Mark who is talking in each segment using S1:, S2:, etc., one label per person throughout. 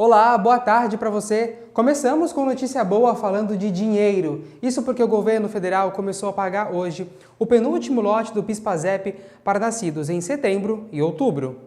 S1: Olá, boa tarde para você. Começamos com notícia boa falando de dinheiro. Isso porque o governo federal começou a pagar hoje o penúltimo lote do PIS/PASEP para nascidos em setembro e outubro.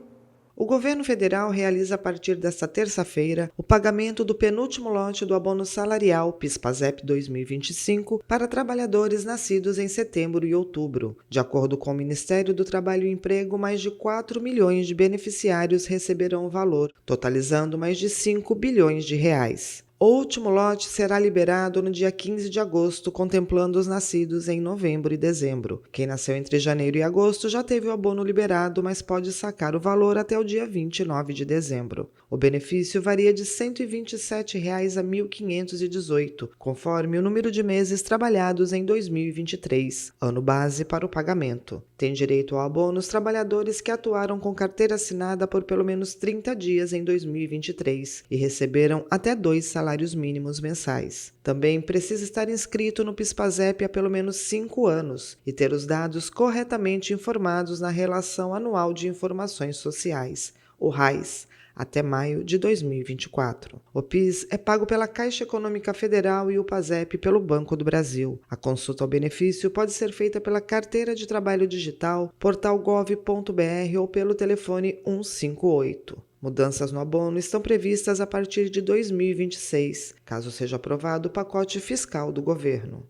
S2: O governo federal realiza a partir desta terça-feira o pagamento do penúltimo lote do abono salarial PIS/PASEP 2025 para trabalhadores nascidos em setembro e outubro. De acordo com o Ministério do Trabalho e Emprego, mais de 4 milhões de beneficiários receberão o valor, totalizando mais de 5 bilhões de reais. O último lote será liberado no dia 15 de agosto, contemplando os nascidos em novembro e dezembro. Quem nasceu entre janeiro e agosto já teve o abono liberado, mas pode sacar o valor até o dia 29 de dezembro. O benefício varia de R$ 127 a R$ 1.518, conforme o número de meses trabalhados em 2023, ano base para o pagamento. Tem direito ao abono os trabalhadores que atuaram com carteira assinada por pelo menos 30 dias em 2023 e receberam até 2 salários mínimos mensais. Também precisa estar inscrito no PIS/PASEP há pelo menos 5 anos e ter os dados corretamente informados na Relação Anual de Informações Sociais, o RAIS, até maio de 2024. O PIS é pago pela Caixa Econômica Federal e o PASEP pelo Banco do Brasil. A consulta ao benefício pode ser feita pela Carteira de Trabalho Digital, portal gov.br ou pelo telefone 158. Mudanças no abono estão previstas a partir de 2026, caso seja aprovado o pacote fiscal do governo.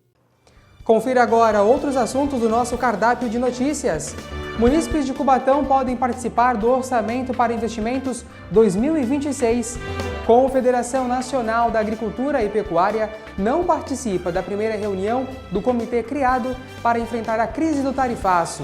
S1: Confira agora outros assuntos do nosso cardápio de notícias. Munícipes de Cubatão podem participar do Orçamento para Investimentos 2026. Confederação Nacional da Agricultura e Pecuária não participa da primeira reunião do comitê criado para enfrentar a crise do tarifaço.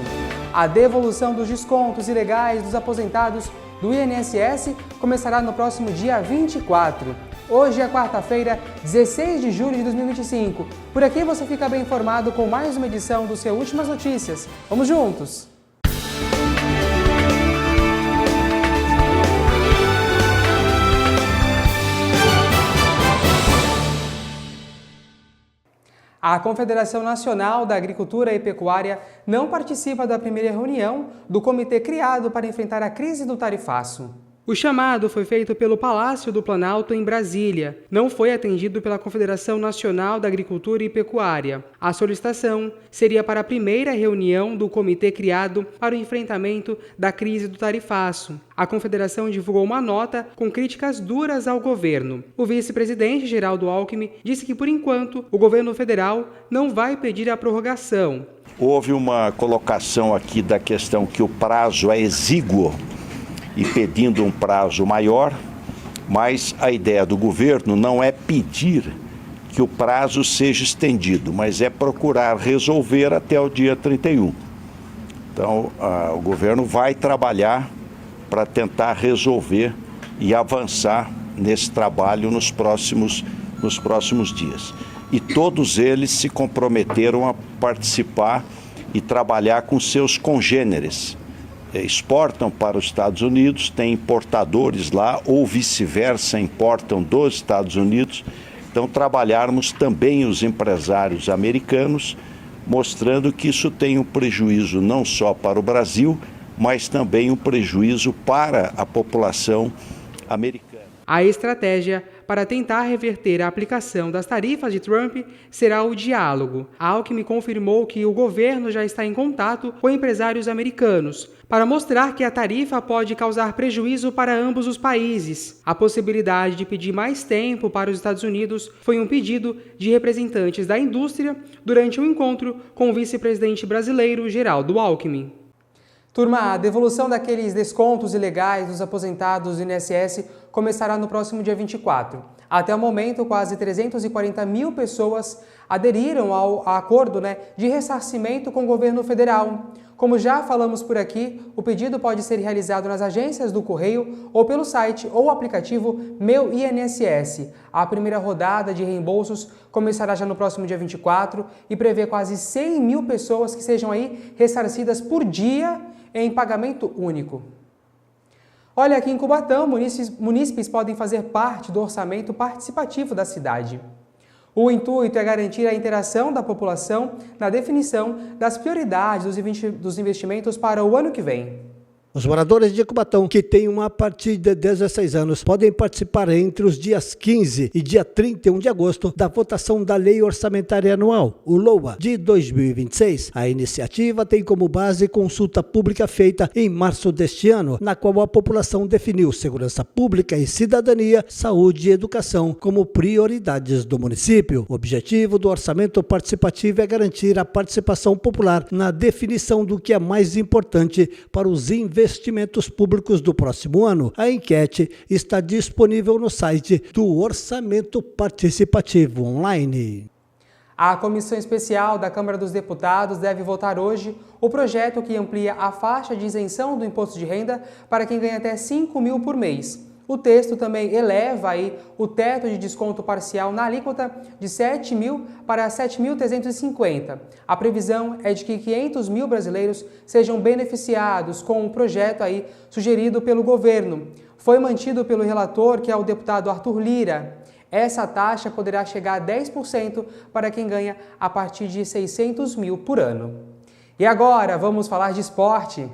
S1: A devolução dos descontos ilegais dos aposentados do INSS começará no próximo dia 24. Hoje é quarta-feira, 16 de julho de 2025. Por aqui você fica bem informado com mais uma edição do seu Últimas Notícias. Vamos juntos! A Confederação Nacional da Agricultura e Pecuária não participa da primeira reunião do comitê criado para enfrentar a crise do tarifaço. O chamado foi feito pelo Palácio do Planalto, em Brasília. Não foi atendido pela Confederação Nacional da Agricultura e Pecuária. A solicitação seria para a primeira reunião do comitê criado para o enfrentamento da crise do tarifaço. A Confederação divulgou uma nota com críticas duras ao governo. O vice-presidente Geraldo Alckmin disse que, por enquanto, o governo federal não vai pedir a prorrogação.
S3: Houve uma colocação aqui da questão que o prazo é exíguo e pedindo um prazo maior, mas a ideia do governo não é pedir que o prazo seja estendido, mas é procurar resolver até o dia 31. Então, o governo vai trabalhar para tentar resolver e avançar nesse trabalho nos próximos dias. E todos eles se comprometeram a participar e trabalhar com seus congêneres. Exportam para os Estados Unidos, tem importadores lá, ou vice-versa, importam dos Estados Unidos. Então, trabalharmos também os empresários americanos, mostrando que isso tem um prejuízo não só para o Brasil, mas também um prejuízo para a população americana.
S1: A estratégia para tentar reverter a aplicação das tarifas de Trump será o diálogo. Alckmin confirmou que o governo já está em contato com empresários americanos para mostrar que a tarifa pode causar prejuízo para ambos os países. A possibilidade de pedir mais tempo para os Estados Unidos foi um pedido de representantes da indústria durante um encontro com o vice-presidente brasileiro Geraldo Alckmin. Turma, a devolução daqueles descontos ilegais dos aposentados do INSS começará no próximo dia 24. Até o momento, quase 340 mil pessoas aderiram ao acordo de ressarcimento com o governo federal. Como já falamos por aqui, o pedido pode ser realizado nas agências do Correio ou pelo site ou aplicativo Meu INSS. A primeira rodada de reembolsos começará já no próximo dia 24 e prevê quase 100 mil pessoas que sejam aí ressarcidas por dia em pagamento único. Olha, aqui em Cubatão, munícipes podem fazer parte do orçamento participativo da cidade. O intuito é garantir a interação da população na definição das prioridades dos investimentos para o ano que vem.
S4: Os moradores de Cubatão que têm a partir de 16 anos podem participar entre os dias 15 e dia 31 de agosto da votação da Lei Orçamentária Anual, o LOA, de 2026. A iniciativa tem como base consulta pública feita em março deste ano, na qual a população definiu segurança pública e cidadania, saúde e educação como prioridades do município. O objetivo do orçamento participativo é garantir a participação popular na definição do que é mais importante para os investimentos públicos do próximo ano. A enquete está disponível no site do Orçamento Participativo Online.
S1: A Comissão Especial da Câmara dos Deputados deve votar hoje o projeto que amplia a faixa de isenção do imposto de renda para quem ganha até 5 mil por mês. O texto também eleva o teto de desconto parcial na alíquota de 7 mil para 7.350. A previsão é de que 500 mil brasileiros sejam beneficiados com o projeto sugerido pelo governo. Foi mantido pelo relator, que é o deputado Arthur Lira. Essa taxa poderá chegar a 10% para quem ganha a partir de 600 mil por ano. E agora, vamos falar de esporte.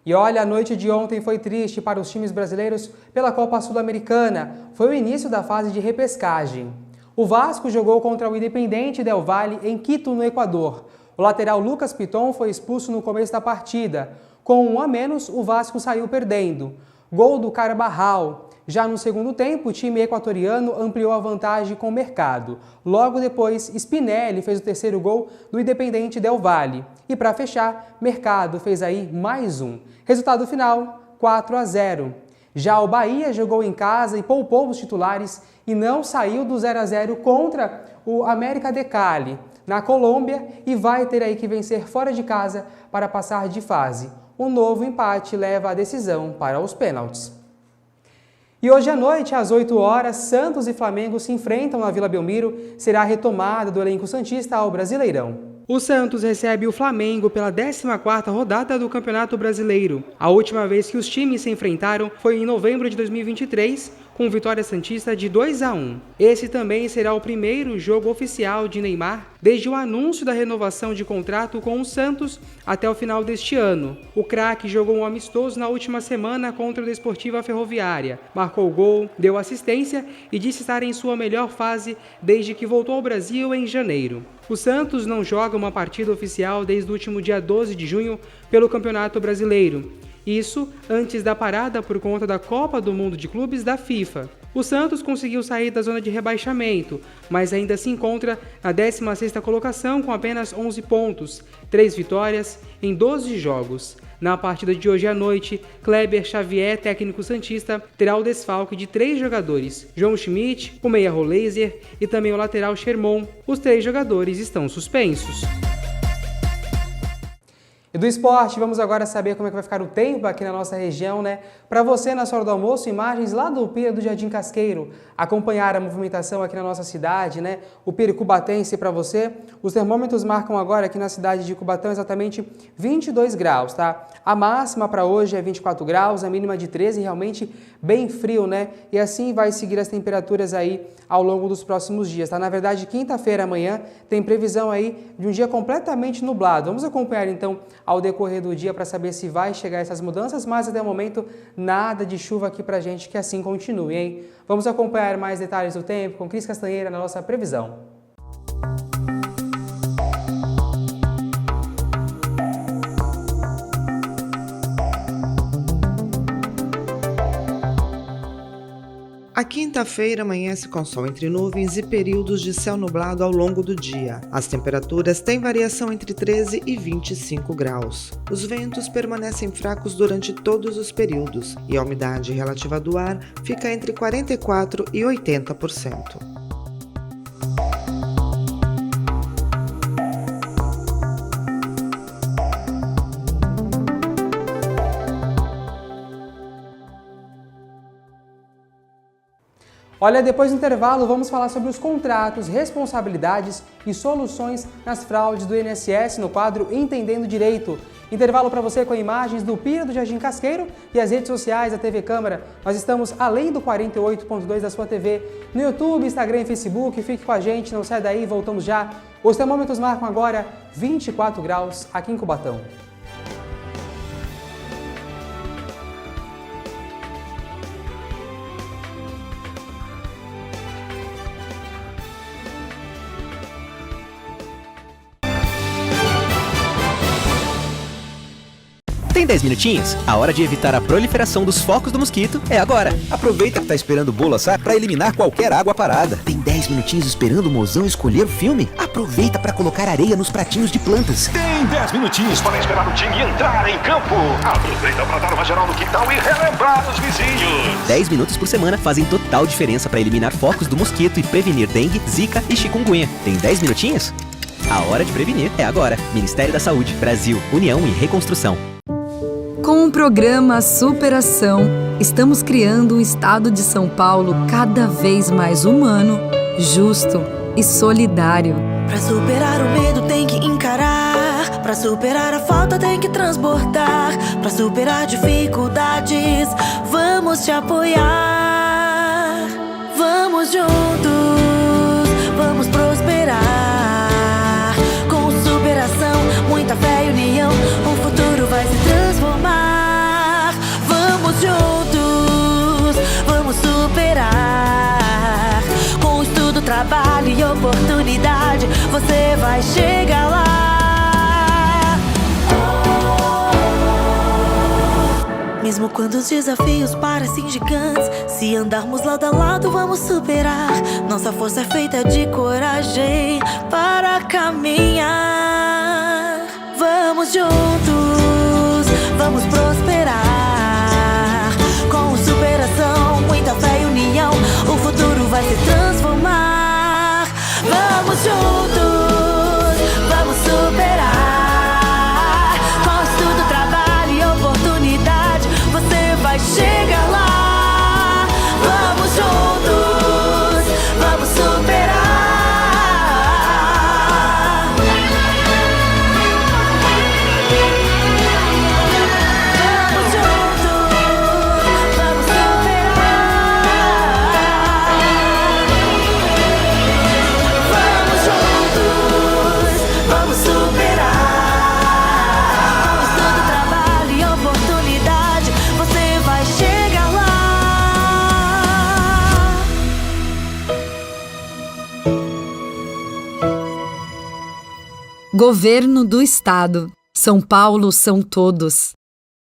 S1: E olha, a noite de ontem foi triste para os times brasileiros pela Copa Sul-Americana. Foi o início da fase de repescagem. O Vasco jogou contra o Independiente del Valle em Quito, no Equador. O lateral Lucas Piton foi expulso no começo da partida. Com 1 a menos, o Vasco saiu perdendo. Gol do Carabajal. Já no segundo tempo, o time equatoriano ampliou a vantagem com o Mercado. Logo depois, Spinelli fez o terceiro gol do Independiente del Valle. E para fechar, Mercado fez mais um. Resultado final, 4 a 0. Já o Bahia jogou em casa e poupou os titulares e não saiu do 0 a 0 contra o América de Cali, na Colômbia, e vai ter que vencer fora de casa para passar de fase. Um novo empate leva a decisão para os pênaltis. E hoje à noite, às 8 horas, Santos e Flamengo se enfrentam na Vila Belmiro. Será a retomada do elenco santista ao Brasileirão. O Santos recebe o Flamengo pela 14ª rodada do Campeonato Brasileiro. A última vez que os times se enfrentaram foi em novembro de 2023, com vitória santista de 2 a 1. Esse também será o primeiro jogo oficial de Neymar desde o anúncio da renovação de contrato com o Santos até o final deste ano. O craque jogou um amistoso na última semana contra o Desportiva Ferroviária, marcou gol, deu assistência e disse estar em sua melhor fase desde que voltou ao Brasil em janeiro. O Santos não joga uma partida oficial desde o último dia 12 de junho pelo Campeonato Brasileiro. Isso antes da parada por conta da Copa do Mundo de Clubes da FIFA. O Santos conseguiu sair da zona de rebaixamento, mas ainda se encontra na 16ª colocação com apenas 11 pontos, 3 vitórias em 12 jogos. Na partida de hoje à noite, Kleber Xavier, técnico santista, terá o desfalque de 3 jogadores, João Schmidt, o meia Roleiser e também o lateral Sherman. Os 3 jogadores estão suspensos. E do esporte, vamos agora saber como é que vai ficar o tempo aqui na nossa região, né? Para você, na hora do almoço, imagens lá do Pier do Jardim Casqueiro, acompanhar a movimentação aqui na nossa cidade, né? O Pier Cubatense para você. Os termômetros marcam agora aqui na cidade de Cubatão exatamente 22 graus, tá? A máxima para hoje é 24 graus, a mínima de 13, realmente bem frio, né? E assim vai seguir as temperaturas ao longo dos próximos dias, tá? Na verdade, quinta-feira, amanhã, tem previsão de um dia completamente nublado. Vamos acompanhar então ao decorrer do dia para saber se vai chegar essas mudanças, mas até o momento nada de chuva aqui pra gente, que assim continue, hein? Vamos acompanhar mais detalhes do tempo com Cris Castanheira na nossa previsão.
S2: A quinta-feira amanhece com sol entre nuvens e períodos de céu nublado ao longo do dia. As temperaturas têm variação entre 13 e 25 graus. Os ventos permanecem fracos durante todos os períodos e a umidade relativa do ar fica entre 44% e 80%.
S1: Olha, depois do intervalo, vamos falar sobre os contratos, responsabilidades e soluções nas fraudes do INSS no quadro Entendendo Direito. Intervalo para você com imagens do Pier do Jardim Casqueiro e as redes sociais da TV Câmara. Nós estamos além do 48.2 da sua TV, no YouTube, Instagram e Facebook. Fique com a gente, não sai daí, voltamos já Os termômetros marcam agora 24 graus aqui em Cubatão.
S5: Tem 10 minutinhos? A hora de evitar a proliferação dos focos do mosquito é agora. Aproveita que tá esperando o bolo assar para eliminar qualquer água parada. Tem 10 minutinhos esperando o mozão escolher o filme? Aproveita para colocar areia nos pratinhos de plantas.
S6: Tem 10 minutinhos para esperar o time entrar em campo. Aproveita para dar uma geral no quintal e relembrar os vizinhos.
S5: 10 minutos por semana fazem total diferença para eliminar focos do mosquito e prevenir dengue, zika e chikungunya. Tem 10 minutinhos? A hora de prevenir é agora. Ministério da Saúde, Brasil, União e Reconstrução.
S7: Com o programa Superação, estamos criando um estado de São Paulo cada vez mais humano, justo e solidário.
S8: Pra superar o medo tem que encarar, pra superar a falta tem que transbordar, pra superar dificuldades, vamos te apoiar. Vamos juntos, vamos prosperar. Com superação, muita fé e união, o futuro vai se transformar. Vamos juntos, vamos superar. Com estudo, trabalho e oportunidade, você vai chegar lá. Mesmo quando os desafios parecem gigantes, se andarmos lado a lado vamos superar. Nossa força é feita de coragem para caminhar. Vamos juntos, vamos prosperar. Com superação, muita fé e união, o futuro vai se transformar. Vamos juntos, vamos superar. Com estudo, trabalho e oportunidade, você vai chegar lá. Vamos juntos, vamos superar.
S7: Governo do Estado. São Paulo são todos.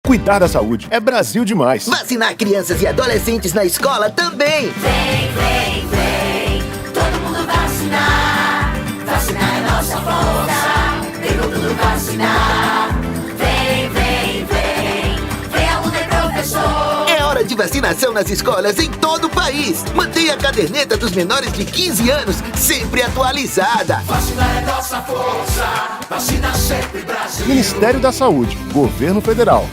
S6: Cuidar da saúde é Brasil demais.
S9: Vacinar crianças e adolescentes na escola também.
S10: Vem, vem, vem, todo mundo vacinar. Vacinar é nossa força, pegou tudo vacinar. Vem, vem, vem, vem aluno e professor.
S9: É hora de vacinação nas escolas em todo o país. Mantenha a caderneta dos menores de 15 anos sempre atualizada.
S10: Vacinar é nossa força, vacina sempre Brasil.
S6: Ministério da Saúde, Governo Federal.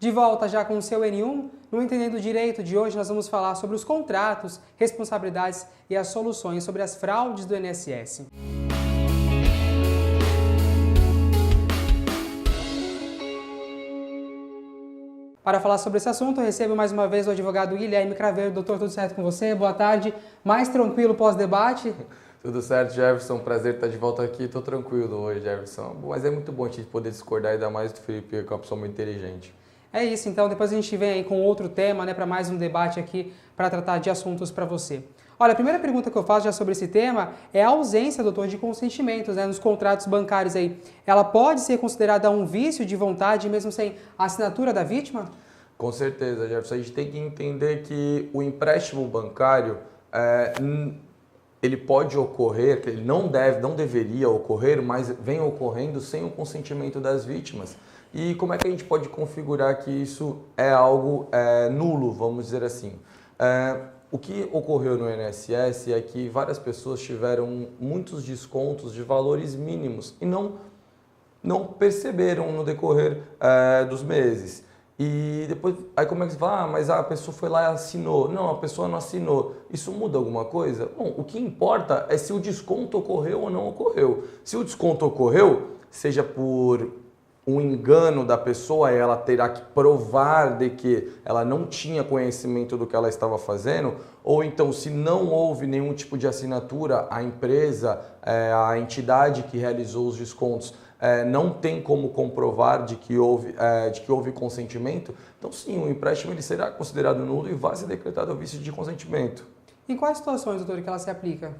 S1: De volta já com o seu N1, no Entendendo Direito de hoje nós vamos falar sobre os contratos, responsabilidades e as soluções sobre as fraudes do INSS. Para falar sobre esse assunto, eu recebo mais uma vez o advogado Guilherme Craveiro. Doutor, tudo certo com você? Boa tarde. Mais tranquilo pós-debate?
S11: Tudo certo, Jefferson. Prazer estar de volta aqui. Estou tranquilo hoje, Jefferson. Mas é muito bom a gente poder discordar, ainda mais do Felipe, que é uma pessoa muito inteligente.
S1: É isso, então. Depois a gente vem aí com outro tema, para mais um debate aqui, para tratar de assuntos para você. Olha, a primeira pergunta que eu faço já sobre esse tema é a ausência, doutor, de consentimentos, nos contratos bancários aí. Ela pode ser considerada um vício de vontade, mesmo sem a assinatura da vítima?
S11: Com certeza, Jefferson. A gente tem que entender que o empréstimo bancário, ele pode ocorrer, que ele não deveria ocorrer, mas vem ocorrendo sem o consentimento das vítimas. E como é que a gente pode configurar que isso é algo nulo, vamos dizer assim? O que ocorreu no INSS é que várias pessoas tiveram muitos descontos de valores mínimos e não perceberam no decorrer dos meses. E depois, aí como é que você fala? Mas a pessoa foi lá e assinou. Não, a pessoa não assinou. Isso muda alguma coisa? Bom, o que importa é se o desconto ocorreu ou não ocorreu. Se o desconto ocorreu, seja por um engano da pessoa, ela terá que provar de que ela não tinha conhecimento do que ela estava fazendo, ou então se não houve nenhum tipo de assinatura, a empresa, a entidade que realizou os descontos não tem como comprovar de que houve consentimento, então sim, o empréstimo ele será considerado nulo e vai ser decretado o vício de consentimento.
S1: Em quais situações, doutor, que ela se aplica?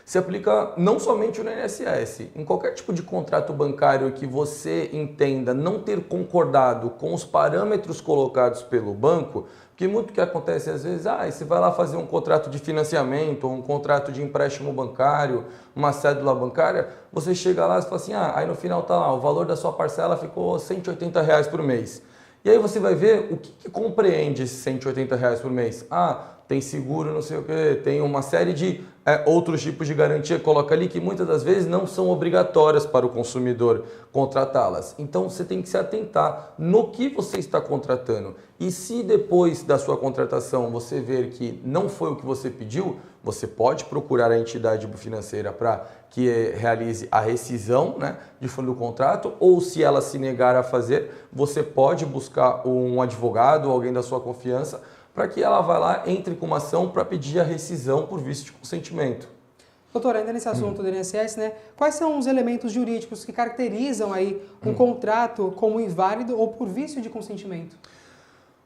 S11: Se aplica não somente no INSS, em qualquer tipo de contrato bancário que você entenda não ter concordado com os parâmetros colocados pelo banco, porque muito que acontece às vezes, você vai lá fazer um contrato de financiamento, ou um contrato de empréstimo bancário, uma cédula bancária, você chega lá e fala assim, aí no final tá lá, o valor da sua parcela ficou R$180 por mês. E aí você vai ver o que compreende esses R$180 por mês. Tem seguro, não sei o que, tem uma série de outros tipos de garantia que coloca ali que muitas das vezes não são obrigatórias para o consumidor contratá-las. Então você tem que se atentar no que você está contratando. E se depois da sua contratação você ver que não foi o que você pediu, você pode procurar a entidade financeira para que realize a rescisão, né, de fundo do contrato, ou se ela se negar a fazer, você pode buscar um advogado ou alguém da sua confiança para que ela vá lá, entre com uma ação para pedir a rescisão por vício de consentimento.
S1: Doutor, ainda nesse assunto do INSS, né, quais são os elementos jurídicos que caracterizam aí um contrato como inválido ou por vício de consentimento?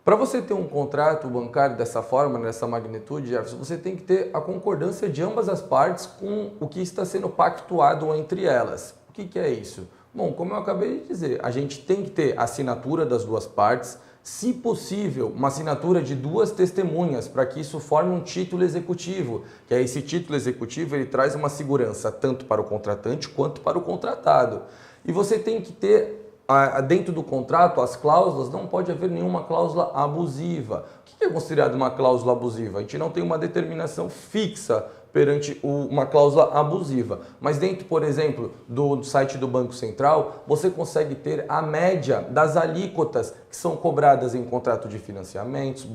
S11: Para você ter um contrato bancário dessa forma, nessa magnitude, Jefferson, você tem que ter a concordância de ambas as partes com o que está sendo pactuado entre elas. O que é isso? Bom, como eu acabei de dizer, a gente tem que ter a assinatura das duas partes, se possível, uma assinatura de duas testemunhas, para que isso forme um título executivo, que aí esse título executivo ele traz uma segurança tanto para o contratante quanto para o contratado. E você tem que ter, dentro do contrato, as cláusulas, não pode haver nenhuma cláusula abusiva. O que é considerado uma cláusula abusiva? A gente não tem uma determinação fixa perante uma cláusula abusiva. Mas dentro, por exemplo, do site do Banco Central, você consegue ter a média das alíquotas que são cobradas em contrato de financiamentos,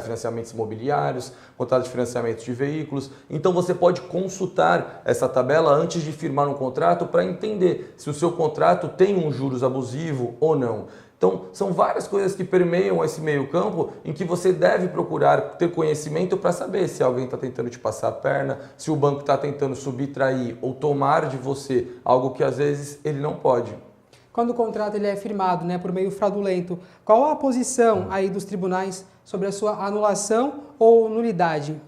S11: financiamentos imobiliários, contrato de financiamentos de veículos. Então você pode consultar essa tabela antes de firmar um contrato para entender se o seu contrato tem um juros abusivo ou não. Então, são várias coisas que permeiam esse meio campo em que você deve procurar ter conhecimento para saber se alguém está tentando te passar a perna, se o banco está tentando subtrair ou tomar de você algo que às vezes ele não pode.
S1: Quando o contrato ele é firmado, né, por meio fraudulento, qual a posição aí dos tribunais sobre a sua anulação ou nulidade?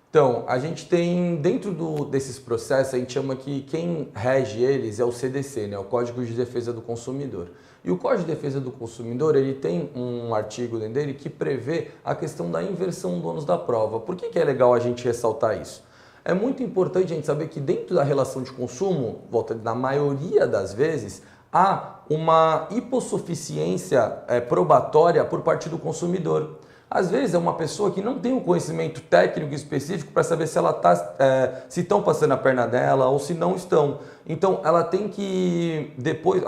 S11: Então, a gente tem, dentro desses processos, a gente chama que quem rege eles é o CDC, né, o Código de Defesa do Consumidor. E o Código de Defesa do Consumidor, ele tem um artigo dentro dele que prevê a questão da inversão do ônus da prova. Por que é legal a gente ressaltar isso? É muito importante a gente saber que dentro da relação de consumo, na maioria das vezes, há uma hipossuficiência probatória por parte do consumidor. Às vezes é uma pessoa que não tem um conhecimento técnico específico para saber se ela se estão passando a perna dela ou se não estão. Então ela tem que depois,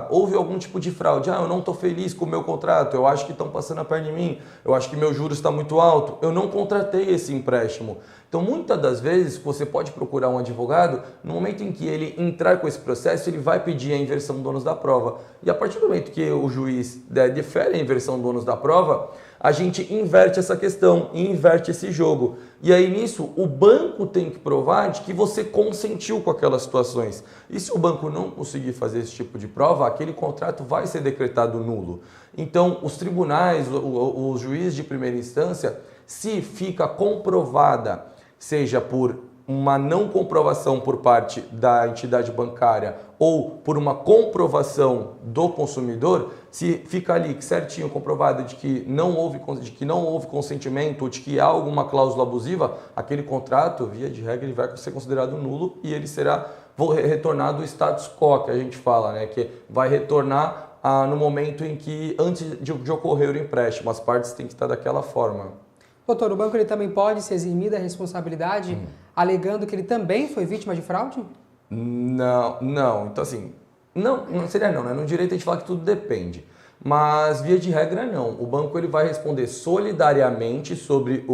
S11: houve algum tipo de fraude, eu não estou feliz com o meu contrato, eu acho que estão passando a perna em mim, eu acho que meu juros está muito alto, eu não contratei esse empréstimo. Então muitas das vezes você pode procurar um advogado, no momento em que ele entrar com esse processo, ele vai pedir a inversão do ônus da prova. E a partir do momento que o juiz defere a inversão do ônus da prova, a gente inverte essa questão, inverte esse jogo. E aí nisso, o banco tem que provar de que você consentiu com aquelas situações. E se o banco não conseguir fazer esse tipo de prova, aquele contrato vai ser decretado nulo. Então, os tribunais, os juízes de primeira instância, se fica comprovada, seja por uma não comprovação por parte da entidade bancária ou por uma comprovação do consumidor, se fica ali certinho comprovado de que não houve consentimento ou de que há alguma cláusula abusiva, aquele contrato, via de regra, ele vai ser considerado nulo e ele será retornado ao status quo, que a gente fala, né? Que vai retornar no momento em que, antes de ocorrer o empréstimo, as partes têm que estar daquela forma.
S1: Doutor, o banco ele também pode se eximir da responsabilidade, alegando que ele também foi vítima de fraude?
S11: Não. Então, assim, não seria não, né? No direito a gente fala que tudo depende. Mas, via de regra, não. O banco ele vai responder solidariamente sobre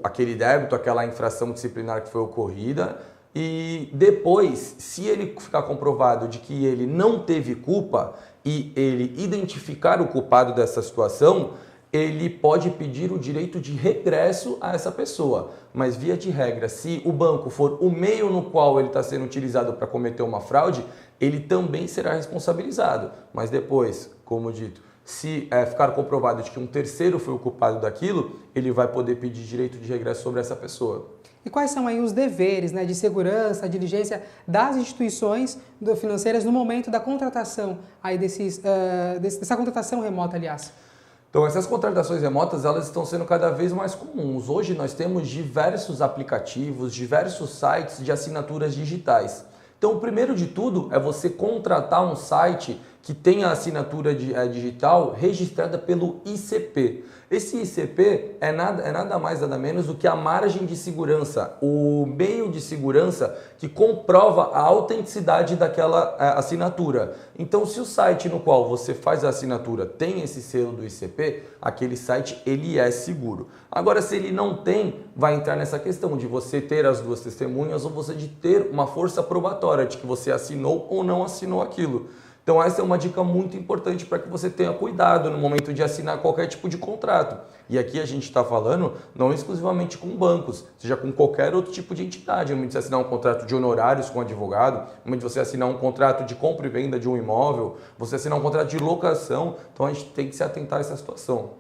S11: aquele débito, aquela infração disciplinar que foi ocorrida. E depois, se ele ficar comprovado de que ele não teve culpa e ele identificar o culpado dessa situação, ele pode pedir o direito de regresso a essa pessoa. Mas, via de regra, se o banco for o meio no qual ele está sendo utilizado para cometer uma fraude, ele também será responsabilizado. Mas depois, como dito, se ficar comprovado de que um terceiro foi o culpado daquilo, ele vai poder pedir direito de regresso sobre essa pessoa.
S1: E quais são aí os deveres, né, de segurança, diligência das instituições financeiras no momento da contratação aí dessa contratação remota, aliás?
S11: Então, essas contratações remotas, elas estão sendo cada vez mais comuns. Hoje nós temos diversos aplicativos, diversos sites de assinaturas digitais. Então, o primeiro de tudo é você contratar um site que tenha a assinatura digital registrada pelo ICP. Esse ICP é nada mais, nada menos do que a margem de segurança, o meio de segurança que comprova a autenticidade daquela assinatura. Então, se o site no qual você faz a assinatura tem esse selo do ICP, aquele site ele é seguro. Agora, se ele não tem, vai entrar nessa questão de você ter as duas testemunhas ou você de ter uma força probatória de que você assinou ou não assinou aquilo. Então essa é uma dica muito importante para que você tenha cuidado no momento de assinar qualquer tipo de contrato. E aqui a gente está falando não exclusivamente com bancos, seja com qualquer outro tipo de entidade. No momento de você assinar um contrato de honorários com advogado, no momento de você assinar um contrato de compra e venda de um imóvel, você assinar um contrato de locação, então a gente tem que se atentar a essa situação.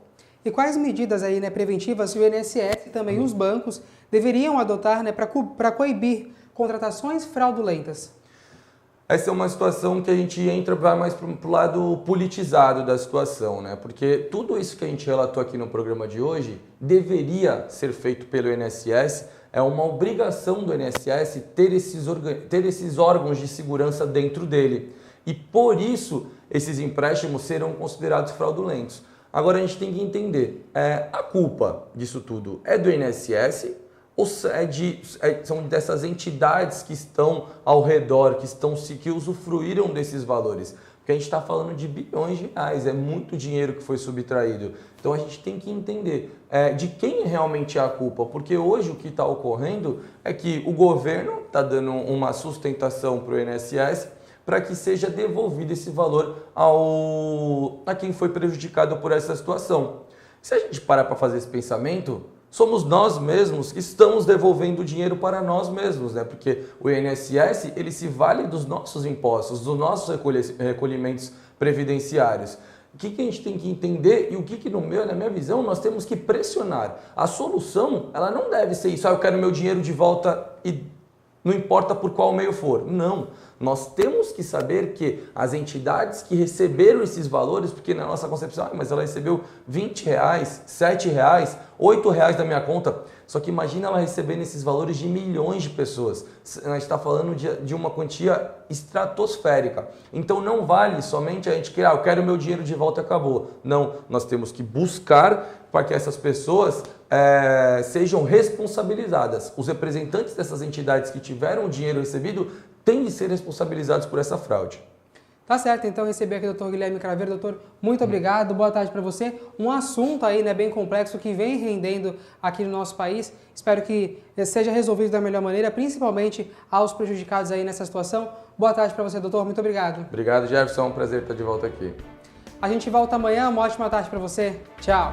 S1: E quais medidas aí, né, preventivas o INSS e também os bancos deveriam adotar, né, para coibir contratações fraudulentas?
S11: Essa é uma situação que a gente vai mais para o lado politizado da situação, né? Porque tudo isso que a gente relatou aqui no programa de hoje deveria ser feito pelo INSS, é uma obrigação do INSS ter esses órgãos de segurança dentro dele. E por isso esses empréstimos serão considerados fraudulentos. Agora a gente tem que entender, a culpa disso tudo é do INSS ou são dessas entidades que estão ao redor, que usufruíram desses valores? Porque a gente está falando de bilhões de reais, é muito dinheiro que foi subtraído. Então a gente tem que entender de quem realmente é a culpa, porque hoje o que está ocorrendo é que o governo está dando uma sustentação para o INSS para que seja devolvido esse valor a quem foi prejudicado por essa situação. Se a gente parar para fazer esse pensamento, somos nós mesmos que estamos devolvendo o dinheiro para nós mesmos, né? Porque o INSS ele se vale dos nossos impostos, dos nossos recolhimentos previdenciários. O que a gente tem que entender e o que na minha visão, nós temos que pressionar. A solução, ela não deve ser isso, eu quero meu dinheiro de volta e não importa por qual meio for. Não. Nós temos que saber que as entidades que receberam esses valores, porque na nossa concepção, mas ela recebeu R$20, R$7, R$8 da minha conta. Só que imagina ela recebendo esses valores de milhões de pessoas. A gente está falando de uma quantia estratosférica. Então não vale somente a gente que eu quero meu dinheiro de volta e acabou. Não, nós temos que buscar para que essas pessoas sejam responsabilizadas. Os representantes dessas entidades que tiveram o dinheiro recebido têm de ser responsabilizados por essa fraude.
S1: Tá certo, então recebi aqui o Dr. Guilherme Craveiro. Doutor, muito obrigado, boa tarde para você. Um assunto aí, né, bem complexo que vem rendendo aqui no nosso país. Espero que seja resolvido da melhor maneira, principalmente aos prejudicados aí nessa situação. Boa tarde para você, doutor, muito obrigado.
S11: Obrigado, Jefferson, é um prazer estar de volta aqui.
S1: A gente volta amanhã, uma ótima tarde para você. Tchau.